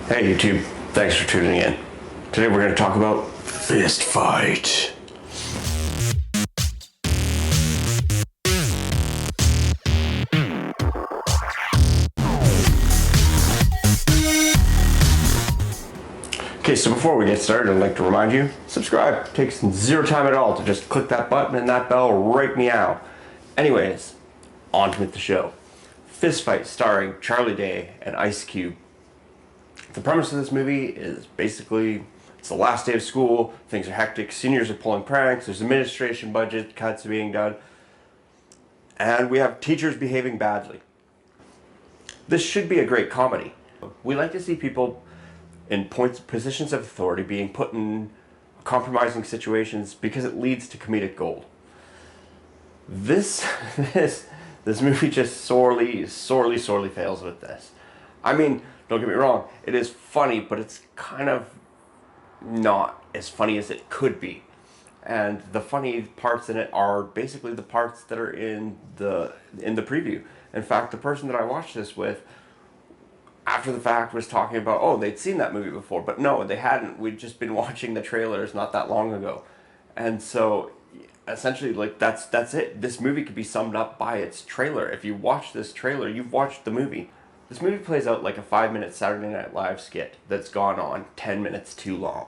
Hey YouTube, thanks for tuning in. Today we're going to talk about fist fight. Okay, so before we get started, I'd like to remind you, subscribe. It takes zero time at all to just click that button and that bell right meow. Anyways, on with the show. Fist Fight starring Charlie Day and Ice Cube. The premise of this movie is basically it's the last day of school, things are hectic, seniors are pulling pranks, there's administration budget cuts being done, and we have teachers behaving badly. This should be a great comedy. We like to see people in positions of authority being put in compromising situations because it leads to comedic gold. This movie just sorely fails with this. I mean, don't get me wrong, it is funny, but it's kind of not as funny as it could be. And the funny parts in it are basically the parts that are in the preview. In fact, the person that I watched this with, after the fact, was talking about, oh, they'd seen that movie before. But no, they hadn't. We'd just been watching the trailers not that long ago. And so, essentially, like, that's it. This movie could be summed up by its trailer. If you watch this trailer, you've watched the movie. This movie plays out like a 5-minute Saturday Night Live skit that's gone on 10 minutes too long.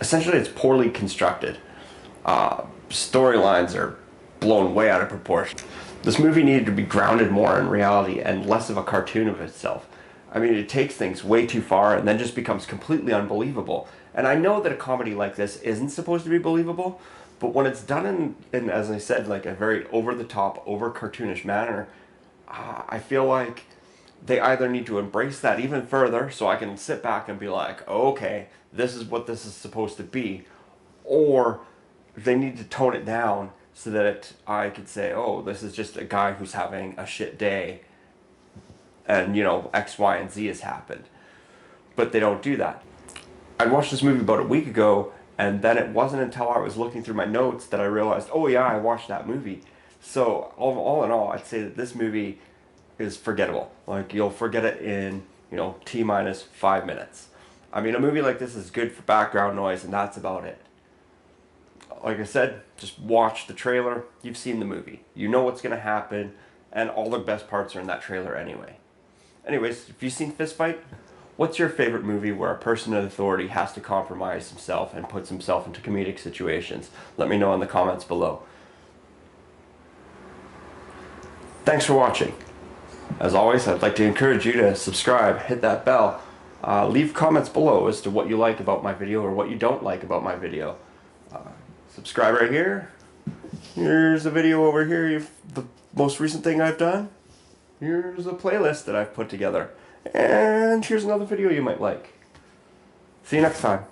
Essentially, it's poorly constructed. Storylines are blown way out of proportion. This movie needed to be grounded more in reality and less of a cartoon of itself. I mean, it takes things way too far and then just becomes completely unbelievable. And I know that a comedy like this isn't supposed to be believable, but when it's done in as I said, like a very over-the-top, over-cartoonish manner, I feel like they either need to embrace that even further so I can sit back and be like, oh, okay, this is what this is supposed to be, or they need to tone it down so that I could say, oh, this is just a guy who's having a shit day and, you know, X, Y, and Z has happened. But they don't do that. I watched this movie about a week ago, and then it wasn't until I was looking through my notes that I realized, oh yeah, I watched that movie. So all in all, I'd say that this movie is forgettable. Like, you'll forget it in, you know, T-minus 5 minutes. I mean, a movie like this is good for background noise, and that's about it. Like I said, just watch the trailer. You've seen the movie. You know what's going to happen, and all the best parts are in that trailer anyway. Anyways, if you've seen Fist Fight, what's your favorite movie where a person of authority has to compromise himself and puts himself into comedic situations? Let me know in the comments below. Thanks for watching. As always, I'd like to encourage you to subscribe, hit that bell, leave comments below as to what you like about my video or what you don't like about my video. Subscribe right here. Here's a video over here, the most recent thing I've done. Here's a playlist that I've put together. And here's another video you might like. See you next time.